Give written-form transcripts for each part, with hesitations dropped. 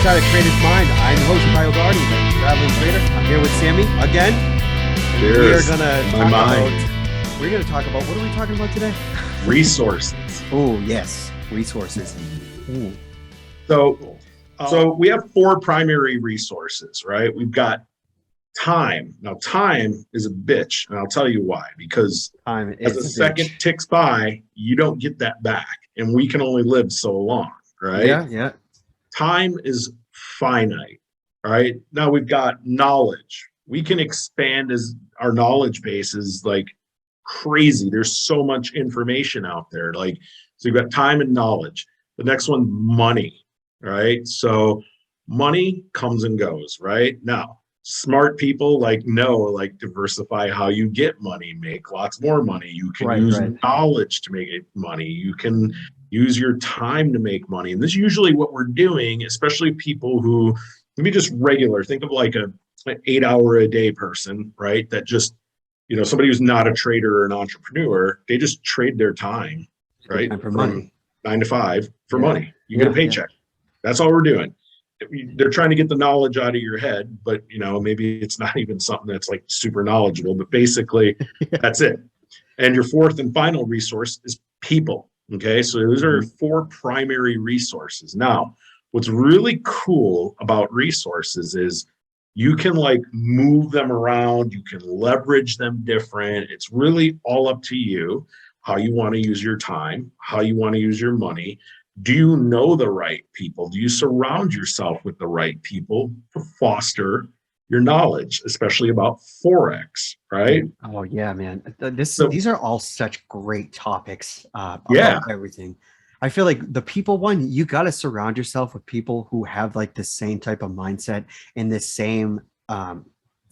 Inside a Trader's Mind. I'm your host, Kyle Gardy, the traveling trader. I'm here with Sammy again. Cheers. We're gonna talk about what are we talking about today? Resources. Oh yes, resources. Ooh. So we have four primary resources, right? We've got time. Now, time is a bitch, and I'll tell you why. Because as a second ticks by, you don't get that back, and we can only live so long, right? Yeah. Time is finite, all right? Now we've got knowledge. We can expand as our knowledge base is like crazy. There's so much information out there. Like, so you've got time and knowledge. The next one, money, right? So money comes and goes, right? Now, smart people like diversify how you get money, make lots more money. You can use knowledge to make money. You can use your time to make money. And this is usually what we're doing, especially people who, let me just regular, think of like an 8 hour a day person, right? That just, somebody who's not a trader or an entrepreneur, they just trade their time, right? For money. 9 to 5 for money. You get a paycheck. That's all we're doing. They're trying to get the knowledge out of your head, but maybe it's not even something that's like super knowledgeable, but basically that's it. And your fourth and final resource is people. Okay. So those are four primary resources. Now, what's really cool about resources is you can like move them around. You can leverage them different. It's really all up to you, how you want to use your time, how you want to use your money. Do you know the right people? Do you surround yourself with the right people to foster your knowledge, especially about Forex, right? Oh yeah, man. These are all such great topics about everything. I feel like the people one, you got to surround yourself with people who have like the same type of mindset and the same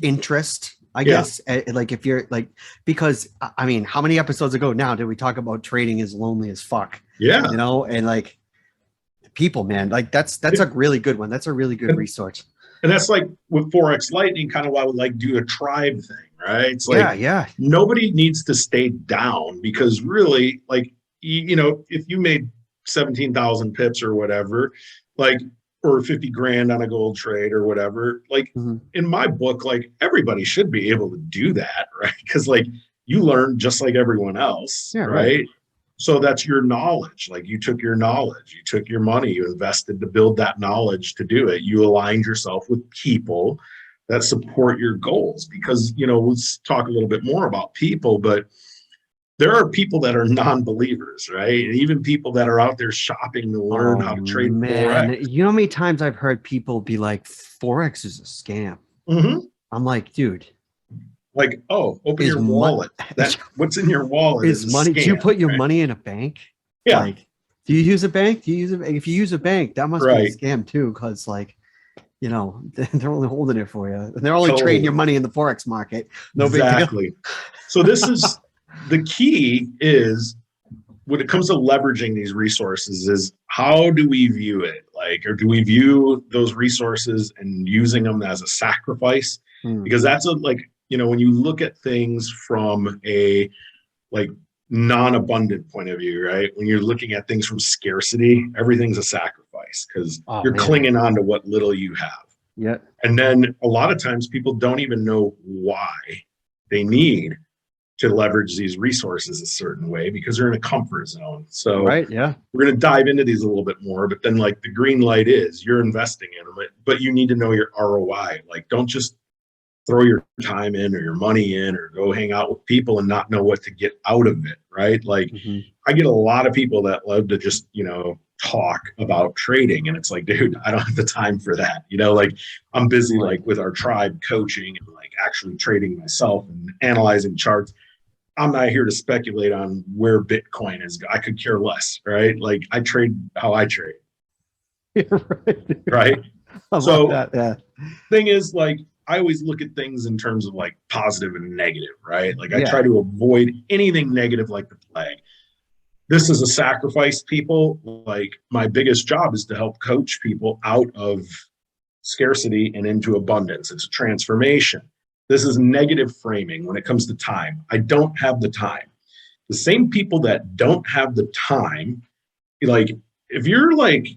interest, I guess. Like if you're like, because I mean, how many episodes ago now did we talk about trading is lonely as fuck? Yeah. And like people, man, like that's a really good one. That's a really good resource. And that's like with Forex Lightning, kind of why we like do a tribe thing, right? It's like nobody needs to stay down because really, like, if you made 17,000 pips or whatever, like, or 50 grand on a gold trade or whatever, like in my book, like everybody should be able to do that, right? Because like you learn just like everyone else, right? So that's your knowledge. Like you took your knowledge, you took your money, you invested to build that knowledge to do it. You aligned yourself with people that support your goals because, let's talk a little bit more about people, but there are people that are non-believers, right? And even people that are out there shopping to learn how to trade Forex. You know how many times I've heard people be like, Forex is a scam. I'm like, dude. Like, open your wallet. What's in your wallet is money. Scam, do you put your money in a bank? Yeah. Like, do you use a bank? If you use a bank, that must be a scam too, because like, they're only holding it for you. And they're only trading your money in the Forex market. Exactly. So this is the key is when it comes to leveraging these resources is how do we view it? Like, or do we view those resources and using them as a sacrifice? Because that's when you look at things from a like non-abundant point of view, right? When you're looking at things from scarcity, everything's a sacrifice because you're clinging on to what little you have. Yeah. And then a lot of times people don't even know why they need to leverage these resources a certain way because they're in a comfort zone. So we're going to dive into these a little bit more, but then like the green light is you're investing in them, but you need to know your ROI. Like don't just throw your time in or your money in or go hang out with people and not know what to get out of it, right? Like I get a lot of people that love to just, talk about trading and it's like, dude, I don't have the time for that. Like I'm busy like with our tribe coaching and like actually trading myself and analyzing charts. I'm not here to speculate on where Bitcoin is. I could care less, right? Like I trade how I trade. Right? I love that. Yeah. Thing is like, I always look at things in terms of like positive and negative, right? Like I try to avoid anything negative like the plague. This is a sacrifice, people. Like my biggest job is to help coach people out of scarcity and into abundance. It's a transformation. This is negative framing when it comes to time. I don't have the time. The same people that don't have the time, like if you're like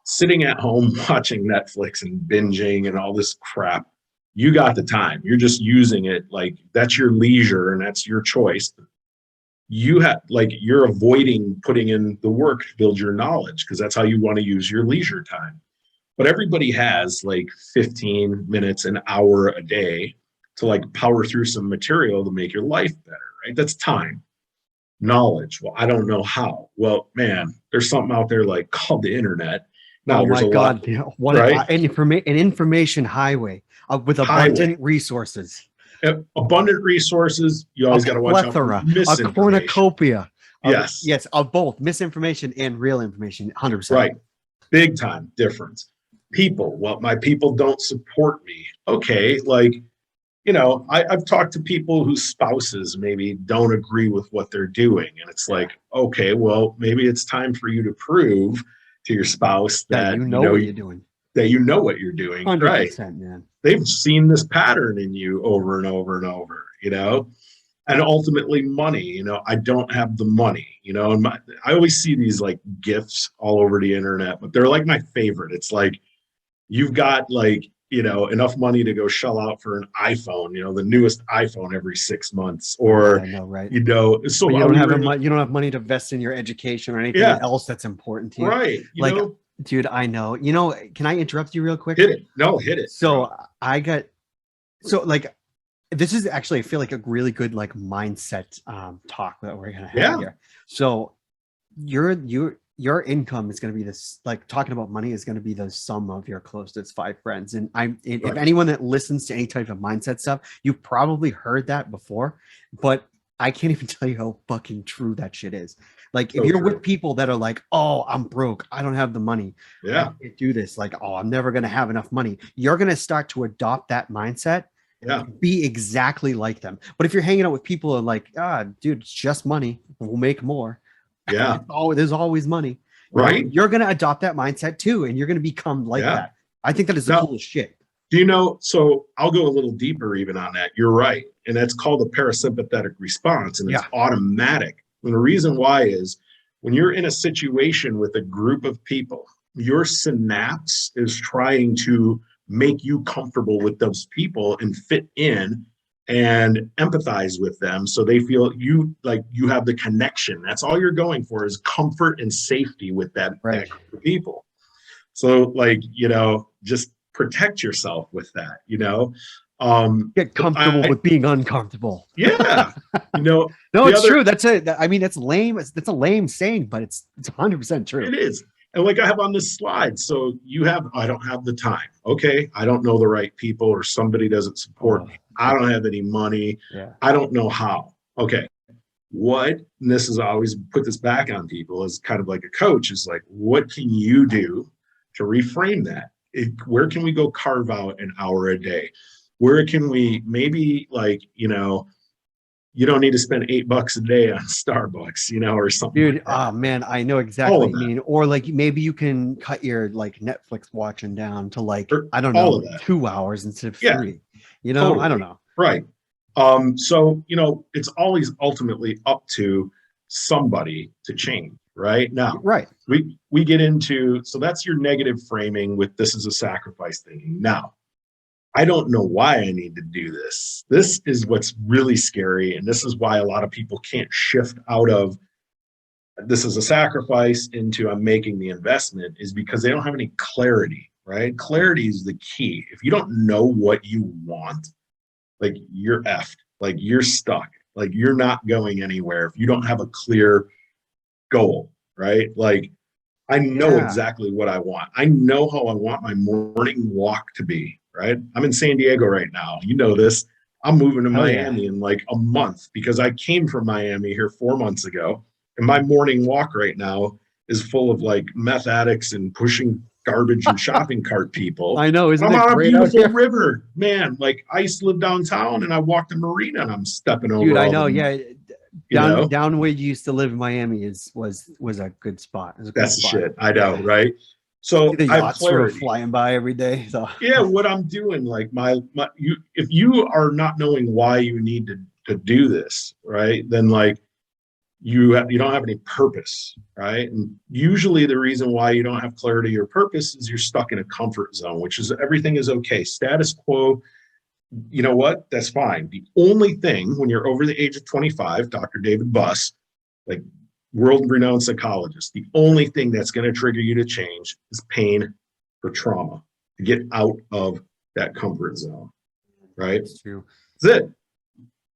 sitting at home watching Netflix and binging and all this crap. You got the time. You're just using it like that's your leisure and that's your choice. You have like you're avoiding putting in the work to build your knowledge because that's how you want to use your leisure time. But everybody has like 15 minutes, an hour a day to like power through some material to make your life better, right? That's time. Knowledge. Well, I don't know how. Well, man, there's something out there like called the internet. Now, oh my God! What right? An information highway with abundant resources. Abundant resources. You always got to watch out for misinformation. A cornucopia. Yes. Yes, of both misinformation and real information. 100%. Right. Big time difference. People. Well, my people don't support me. Okay, like. I've talked to people whose spouses maybe don't agree with what they're doing. And it's like, okay, well, maybe it's time for you to prove to your spouse that you know what you're doing. That you know what you're doing. 100%, right. Man. They've seen this pattern in you over and over and over, and ultimately money, I don't have the money, and I always see these like GIFs all over the internet, but they're like my favorite. It's like, you've got like, enough money to go shell out for an iPhone, the newest iPhone every 6 months, or I know, right? So but you don't have money to invest in your education or anything else that's important to you, right? Dude, I know. Can I interrupt you real quick? Hit it. No, hit it. So this is actually, I feel like a really good like mindset talk that we're gonna have here. So your income is going to be this, like talking about money is going to be the sum of your closest 5 friends. And if anyone that listens to any type of mindset stuff, you've probably heard that before, but I can't even tell you how fucking true that shit is. Like if you're with people that are like, oh, I'm broke, I don't have the money. I can't do this. Like, oh, I'm never going to have enough money. You're going to start to adopt that mindset. Be exactly like them. But if you're hanging out with people who are like, dude, it's just money, we'll make more. There's always money, right? You're going to adopt that mindset too, and you're going to become like that. I think that is the coolest shit. So I'll go a little deeper even on that. You're right, and that's called a parasympathetic response, and it's automatic. And the reason why is when you're in a situation with a group of people, your synapse is trying to make you comfortable with those people and fit in and empathize with them so they feel you have the connection. That's all you're going for, is comfort and safety with that group of people. So just protect yourself with that, get comfortable with being uncomfortable. No, it's true. That's lame. That's a lame saying, but it's 100% true. It is. And like I have on this slide, so I don't have the time. Okay. I don't know the right people, or somebody doesn't support me. I don't have any money. I don't know how. Okay. And this is, I always put this back on people as kind of like a coach, is like, what can you do to reframe that? Where can we go carve out an hour a day? Where can we maybe you don't need to spend $8 a day on Starbucks, or something. Dude, like that. Oh man, I know exactly what you mean. Or like maybe you can cut your like Netflix watching down to like, I don't know, 2 hours instead of 3. Totally. I don't know. Right. So it's always ultimately up to somebody to change. Right now, we get into, so that's your negative framing with this is a sacrifice thinking. Now, I don't know why I need to do this. This is what's really scary. And this is why a lot of people can't shift out of this is a sacrifice into I'm making the investment, is because they don't have any clarity, right? Clarity is the key. If you don't know what you want, like you're effed, like you're stuck, like you're not going anywhere if you don't have a clear goal, right? Like I know exactly what I want. I know how I want my morning walk to be. Right. I'm in San Diego right now. You know this. I'm moving to Miami in like a month because I came from Miami here 4 months ago. And my morning walk right now is full of like meth addicts and pushing garbage and shopping cart people. I know. I'm on a beautiful river, man. Like I used to live downtown and I walked the marina and I'm stepping over. Dude, I know. Down where you used to live in Miami was a good spot. That's the shit. I know. Right. So the yachts were flying by every day. So what I'm doing, like if you are not knowing why you need to do this, right? Then like you don't have any purpose, right? And usually the reason why you don't have clarity or purpose is you're stuck in a comfort zone, which is everything is okay. Status quo, you know what? That's fine. The only thing when you're over the age of 25, Dr. David Buss, like world-renowned psychologist, the only thing that's going to trigger you to change is pain or trauma to get out of that comfort zone, right? That's true. That's it.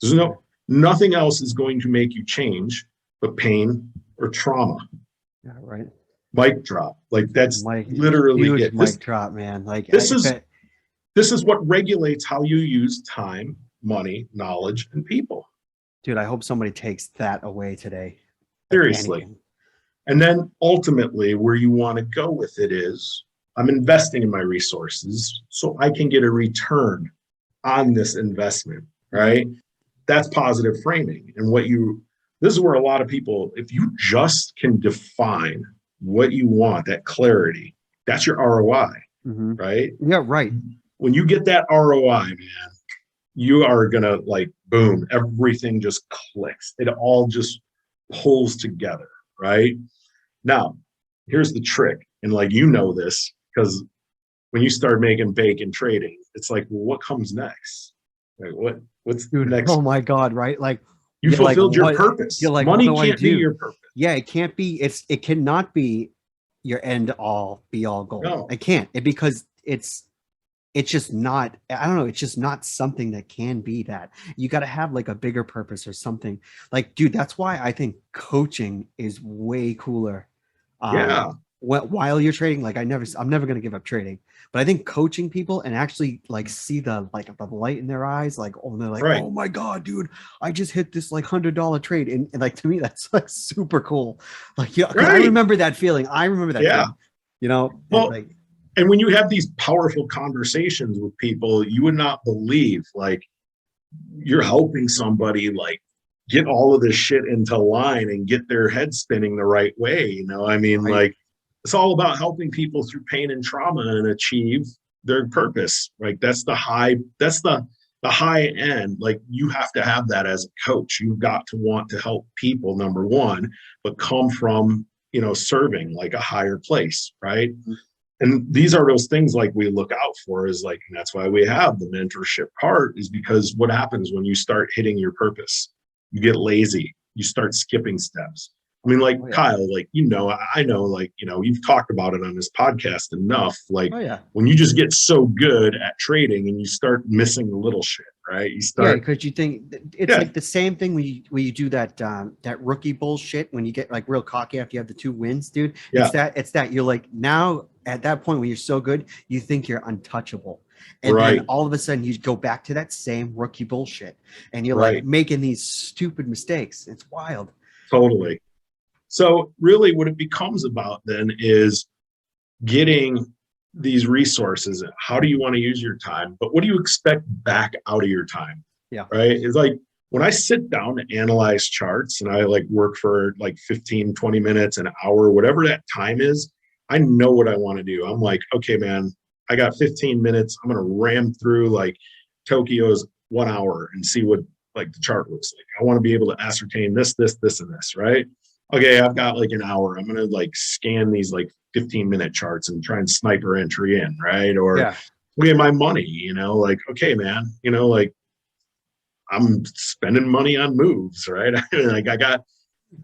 There's nothing else is going to make you change but pain or trauma. Yeah, right. Mic drop. Like that's literally huge it. Mic drop, man. Like this is what regulates how you use time, money, knowledge, and people. Dude, I hope somebody takes that away today. Seriously. And then ultimately where you want to go with it is I'm investing in my resources so I can get a return on this investment, right? That's positive framing. And this is where a lot of people, if you just can define what you want, that clarity, that's your ROI, right? Yeah, right. When you get that ROI, man, you are going to like, boom, everything just clicks. It all just pulls together, right? Now, here's the trick. And like, you know this, because when you start making bank and trading, it's like, well, what comes next? Like, what's next? Oh my God, right? Like you fulfilled your purpose. You're like, money can't be your purpose. Yeah, it can't be. It cannot be your end all be all goal. No. It can't. Because it's just not, I don't know, it's just not something that can be that. You got to have like a bigger purpose or something. Like, dude, that's why I think coaching is way cooler. Yeah. While you're trading, like I'm never going to give up trading, but I think coaching people and actually like see the light in their eyes, like, oh, they're like, right. Oh my God, dude, I just hit this like $100 trade. And like, to me, that's like super cool. Like, yeah, right. I remember that feeling. Feeling, you know, well, and when you have these powerful conversations with people, you would not believe like you're helping somebody like get all of this shit into line and get their head spinning the right way. You know, I mean, like it's all about helping people through pain and trauma and achieve their purpose. Like that's the high end. Like you have to have that as a coach. You've got to want to help people, number one, but come from, you know, serving like a higher place, right? And these are those things like we look out for is like, and that's why we have the mentorship part is because what happens when you start hitting your purpose? You get lazy, you start skipping steps. I mean, like Kyle, like, you know, I know, like, you know, you've talked about it on this podcast enough. Like when you just get so good at trading and you start missing the little shit, right? You start because you think it's like the same thing when you do that that rookie bullshit when you get like real cocky after you have the 2 wins, dude. It's that you're like now at that point when you're so good, you think you're untouchable. And then all of a sudden you go back to that same rookie bullshit and you're like making these stupid mistakes. It's wild. Totally. So really what it becomes about then is getting these resources. How do you want to use your time? But what do you expect back out of your time? Yeah. Right. It's like when I sit down to analyze charts and I like work for like 15, 20 minutes, an hour, whatever that time is, I know what I want to do. I'm like, okay, man, I got 15 minutes. I'm going to ram through like Tokyo's 1 hour and see what like the chart looks like. I want to be able to ascertain this, and this, right? Okay, I've got like an hour. I'm going to like scan these like 15-minute charts and try and sniper entry in, right? Or look at my money, you know, like, okay, man, you know, like I'm spending money on moves, right? Like I got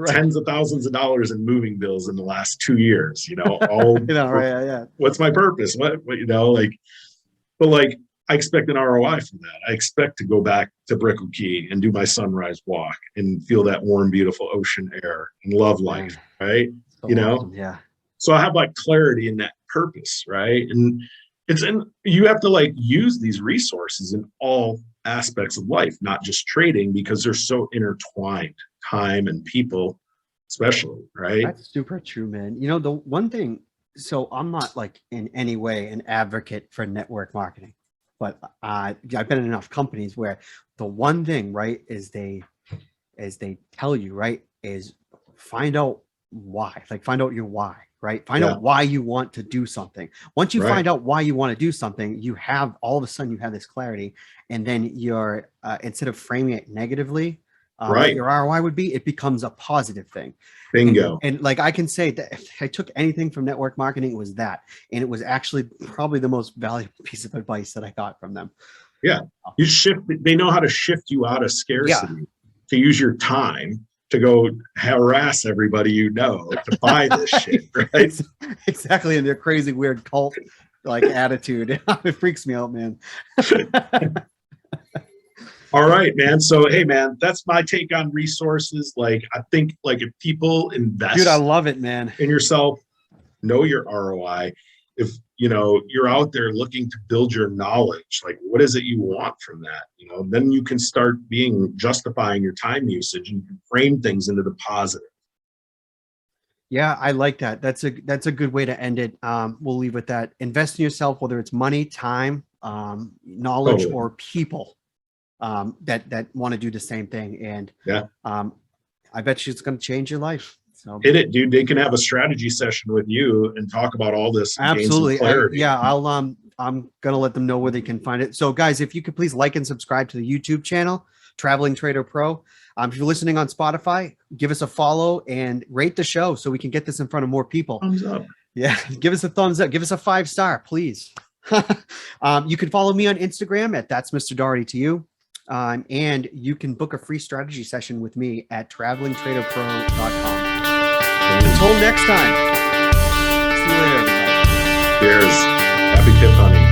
tens of thousands of dollars in moving bills in the last 2 years, you know, all what's my purpose? What, you know, like, but like, I expect an ROI from that. I expect to go back to Brickell Key and do my sunrise walk and feel that warm, beautiful ocean air and love life, right? So you know? Awesome. Yeah. So I have like clarity in that purpose, right? And you have to like use these resources in all aspects of life, not just trading, because they're so intertwined, time and people, especially, right? That's super true, man. You know, the one thing, so I'm not like in any way an advocate for network marketing. But I've been in enough companies where the one thing, right, is they tell you, right, is find out why, like find out your why, right? Find out why you want to do something. Once you find out why you want to do something, you have all of a sudden you have this clarity, and then you're instead of framing it negatively, what your ROI would be, it becomes a positive thing. Bingo. And like I can say that if I took anything from network marketing, it was that. And it was actually probably the most valuable piece of advice that I got from them. Yeah. They know how to shift you out of scarcity to use your time to go harass everybody you know to buy this shit, right? Exactly. And their crazy, weird cult like attitude. It freaks me out, man. All right, man. So, hey, man, that's my take on resources. Like, I think like if people invest, dude, I love it, man, in yourself, know your ROI. If you're out there looking to build your knowledge, like what is it you want from that? Then you can start justifying your time usage and you can frame things into the positive. Yeah, I like that. That's a good way to end it. We'll leave with that. Invest in yourself, whether it's money, time, knowledge, or people that want to do the same thing. And I bet you it's going to change your life. So hit it, dude. They can have a strategy session with you and talk about all this. Absolutely. I'm going to let them know where they can find it. So guys, if you could please like and subscribe to the YouTube channel, Traveling Trader Pro. If you're listening on Spotify, give us a follow and rate the show so we can get this in front of more people. Thumbs up. Yeah. Give us a thumbs up. Give us a 5-star, please. You can follow me on Instagram at That's Mr. Doherty to you. And you can book a free strategy session with me at travelingtraderpro.com. Until next time. See you later, everybody. Cheers. Happy tip hunting.